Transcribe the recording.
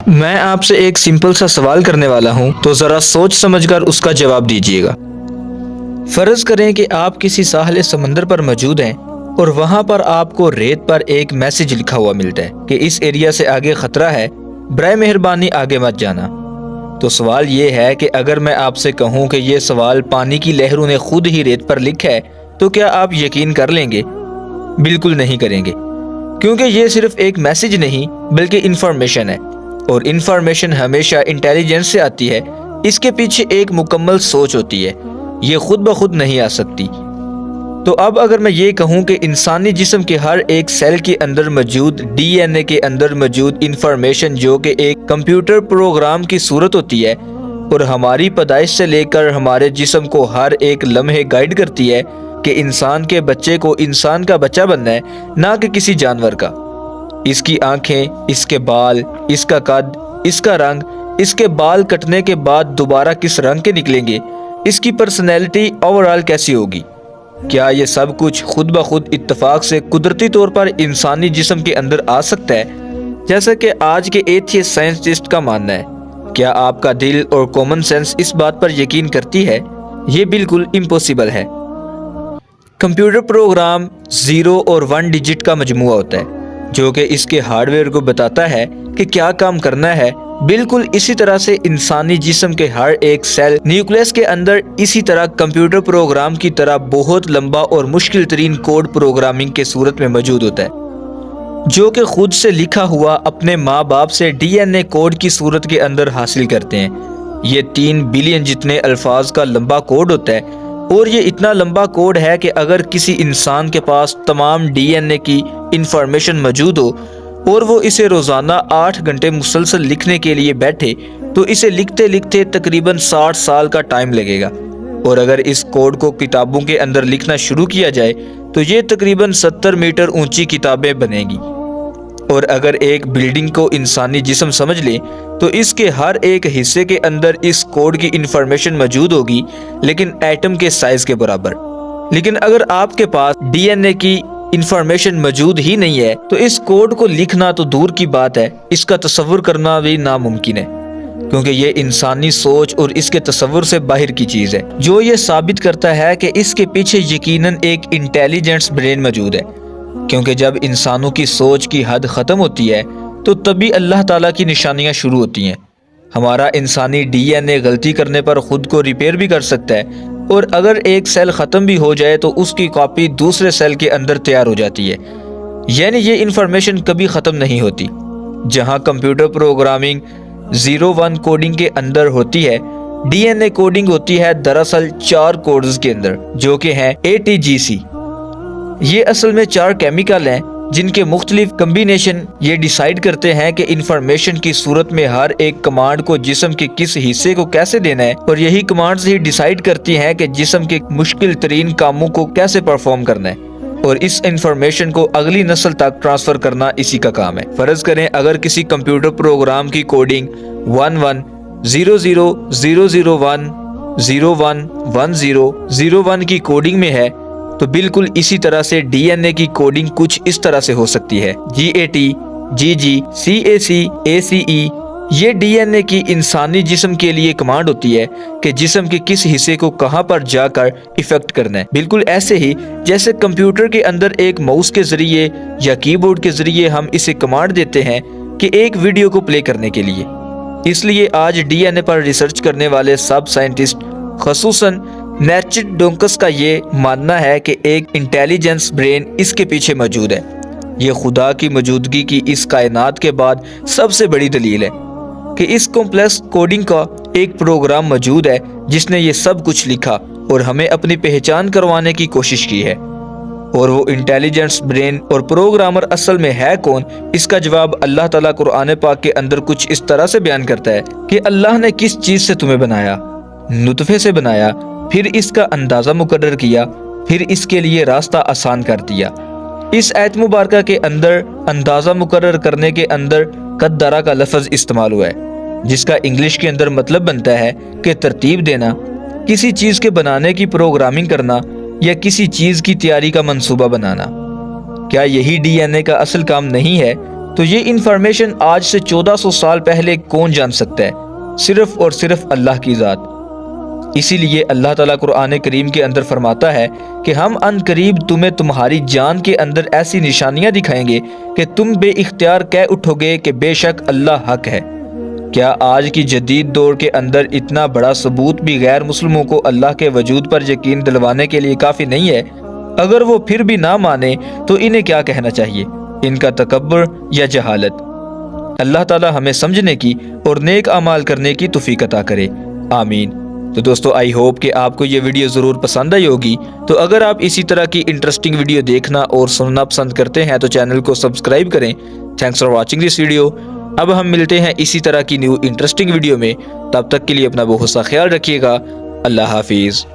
میں آپ سے ایک سمپل سا سوال کرنے والا ہوں، تو ذرا سوچ سمجھ کر اس کا جواب دیجیے گا۔ فرض کریں کہ آپ کسی ساحل سمندر پر موجود ہیں اور وہاں پر آپ کو ریت پر ایک میسج لکھا ہوا ملتا ہے کہ اس ایریا سے آگے خطرہ ہے، برائے مہربانی آگے مت جانا۔ تو سوال یہ ہے کہ اگر میں آپ سے کہوں کہ یہ سوال پانی کی لہروں نے خود ہی ریت پر لکھا ہے، تو کیا آپ یقین کر لیں گے؟ بالکل نہیں کریں گے، کیونکہ یہ صرف ایک میسج نہیں بلکہ انفارمیشن ہے، اور انفارمیشن ہمیشہ انٹیلیجنس سے آتی ہے۔ اس کے پیچھے ایک مکمل سوچ ہوتی ہے، یہ خود بخود نہیں آ سکتی۔ تو اب اگر میں یہ کہوں کہ انسانی جسم کے ہر ایک سیل کے اندر موجود ڈی این اے کے اندر موجود انفارمیشن، جو کہ ایک کمپیوٹر پروگرام کی صورت ہوتی ہے اور ہماری پیدائش سے لے کر ہمارے جسم کو ہر ایک لمحے گائیڈ کرتی ہے کہ انسان کے بچے کو انسان کا بچہ بننا ہے، نہ کہ کسی جانور کا۔ اس کی آنکھیں، اس کے بال، اس کا قد، اس کا رنگ، اس کے بال کٹنے کے بعد دوبارہ کس رنگ کے نکلیں گے، اس کی پرسنالٹی اوورآل کیسی ہوگی، کیا یہ سب کچھ خود بخود اتفاق سے قدرتی طور پر انسانی جسم کے اندر آ سکتا ہے، جیسا کہ آج کے ایتھیسٹ سائنٹسٹ کا ماننا ہے؟ کیا آپ کا دل اور کامن سینس اس بات پر یقین کرتی ہے؟ یہ بالکل امپوسیبل ہے۔ کمپیوٹر پروگرام 0 اور 1 ڈیجٹ کا مجموعہ ہوتا ہے، جو کہ اس کے ہارڈ ویئر کو بتاتا ہے کہ کیا کام کرنا ہے۔ بالکل اسی طرح سے انسانی جسم کے ہر ایک سیل نیوکلیس کے اندر اسی طرح کمپیوٹر پروگرام کی طرح بہت لمبا اور مشکل ترین کوڈ پروگرامنگ کے صورت میں موجود ہوتا ہے، جو کہ خود سے لکھا ہوا اپنے ماں باپ سے ڈی این اے کوڈ کی صورت کے اندر حاصل کرتے ہیں۔ یہ 3 بلین جتنے الفاظ کا لمبا کوڈ ہوتا ہے، اور یہ اتنا لمبا کوڈ ہے کہ اگر کسی انسان کے پاس تمام ڈی این اے کی انفارمیشن موجود ہو اور وہ اسے روزانہ 8 گھنٹے مسلسل لکھنے کے لیے بیٹھے، تو اسے لکھتے لکھتے تقریباً 60 سال کا ٹائم لگے گا۔ اور اگر اس کوڈ کو کتابوں کے اندر لکھنا شروع کیا جائے تو یہ تقریباً 70 میٹر اونچی کتابیں بنے گی۔ اور اگر ایک بلڈنگ کو انسانی جسم سمجھ لیں تو اس کے ہر ایک حصے کے اندر اس کوڈ کی انفارمیشن موجود ہوگی، لیکن ایٹم کے سائز کے برابر۔ لیکن اگر آپ کے پاس ڈی این اے کی انفارمیشن موجود ہی نہیں ہے تو اس کوڈ کو لکھنا تو دور کی بات ہے، اس کا تصور کرنا بھی ناممکن ہے، کیونکہ یہ انسانی سوچ اور اس کے تصور سے باہر کی چیز ہے، جو یہ ثابت کرتا ہے کہ اس کے پیچھے یقیناً ایک انٹیلیجنٹ برین موجود ہے۔ کیونکہ جب انسانوں کی سوچ کی حد ختم ہوتی ہے تو تبھی اللہ تعالیٰ کی نشانیاں شروع ہوتی ہیں۔ ہمارا انسانی ڈی این اے غلطی کرنے پر خود کو ریپیئر بھی کر سکتا ہے، اور اگر ایک سیل ختم بھی ہو جائے تو اس کی کاپی دوسرے سیل کے اندر تیار ہو جاتی ہے۔ یعنی یہ انفارمیشن کبھی ختم نہیں ہوتی۔ جہاں کمپیوٹر پروگرامنگ 0-1 کوڈنگ کے اندر ہوتی ہے، ڈی این اے کوڈنگ ہوتی ہے دراصل 4 کوڈز کے اندر، جو کہ ہیں ATGC۔ یہ اصل میں 4 کیمیکل ہیں جن کے مختلف کمبینیشن یہ ڈیسائیڈ کرتے ہیں کہ انفارمیشن کی صورت میں ہر ایک کمانڈ کو جسم کے کس حصے کو کیسے دینا ہے، اور یہی کمانڈز ہی ڈیسائیڈ کرتی ہیں کہ جسم کے مشکل ترین کاموں کو کیسے پرفارم کرنا ہے، اور اس انفارمیشن کو اگلی نسل تک ٹرانسفر کرنا اسی کا کام ہے۔ فرض کریں اگر کسی کمپیوٹر پروگرام کی کوڈنگ 11000001011001 کی کوڈنگ میں ہے، تو بالکل اسی طرح سے ڈی این اے کی کوڈنگ کچھ اس طرح سے ہو سکتی ہے: GAT GG CAC ACE۔ یہ ڈی این اے کی انسانی جسم کے لیے کمانڈ ہوتی ہے کہ جسم کے کس حصے کو کہاں پر جا کر افیکٹ کرنا ہے، بالکل ایسے ہی جیسے کمپیوٹر کے اندر ایک ماؤس کے ذریعے یا کی بورڈ کے ذریعے ہم اسے کمانڈ دیتے ہیں کہ ایک ویڈیو کو پلے کرنے کے لیے۔ اس لیے آج ڈی این اے پر ریسرچ کرنے والے سب سائنٹسٹ، خصوصاً نیچرڈ ڈونکس کا یہ ماننا ہے کہ ایک انٹیلیجنس برین اس کے پیچھے موجود ہے۔ یہ خدا کی موجودگی کی اس کائنات کے بعد سب سے بڑی دلیل ہے کہ اس کمپلیکس کوڈنگ کا ایک پروگرام موجود ہے جس نے یہ سب کچھ لکھا اور ہمیں اپنی پہچان کروانے کی کوشش کی ہے۔ اور وہ انٹیلیجنس برین اور پروگرامر اصل میں ہے کون؟ اس کا جواب اللہ تعالیٰ قرآن پاک کے اندر کچھ اس طرح سے بیان کرتا ہے کہ اللہ نے کس چیز سے تمہیں بنایا، نطفے سے بنایا، پھر اس کا اندازہ مقرر کیا، پھر اس کے لیے راستہ آسان کر دیا۔ اس آیت مبارکہ کے اندر اندازہ مقرر کرنے کے اندر قدرہ کا لفظ استعمال ہوا ہے، جس کا انگلش کے اندر مطلب بنتا ہے کہ ترتیب دینا، کسی چیز کے بنانے کی پروگرامنگ کرنا یا کسی چیز کی تیاری کا منصوبہ بنانا۔ کیا یہی ڈی این اے کا اصل کام نہیں ہے تو یہ انفارمیشن آج سے 1400 سال پہلے کون جان سکتا ہے؟ صرف اور صرف اللہ کی ذات۔ اسی لیے اللہ تعالیٰ قرآن کریم کے اندر فرماتا ہے کہ ہم ان قریب تمہیں تمہاری جان کے اندر ایسی نشانیاں دکھائیں گے کہ تم بے اختیار کہہ اٹھو گے کہ بے شک اللہ حق ہے۔ کیا آج کی جدید دور کے اندر اتنا بڑا ثبوت بھی غیر مسلموں کو اللہ کے وجود پر یقین دلوانے کے لیے کافی نہیں ہے؟ اگر وہ پھر بھی نہ مانے تو انہیں کیا کہنا چاہیے؟ ان کا تکبر یا جہالت؟ اللہ تعالیٰ ہمیں سمجھنے کی اور نیک اعمال کرنے کی توفیق عطا کرے، آمین۔ تو دوستو آئی ہوپ کہ آپ کو یہ ویڈیو ضرور پسند آئی ہوگی۔ تو اگر آپ اسی طرح کی انٹرسٹنگ ویڈیو دیکھنا اور سننا پسند کرتے ہیں تو چینل کو سبسکرائب کریں۔ Thanks for watching this video. اب ہم ملتے ہیں اسی طرح کی نیو انٹرسٹنگ ویڈیو میں، تب تک کے لیے اپنا بہت سا خیال رکھیے گا۔ اللہ حافظ۔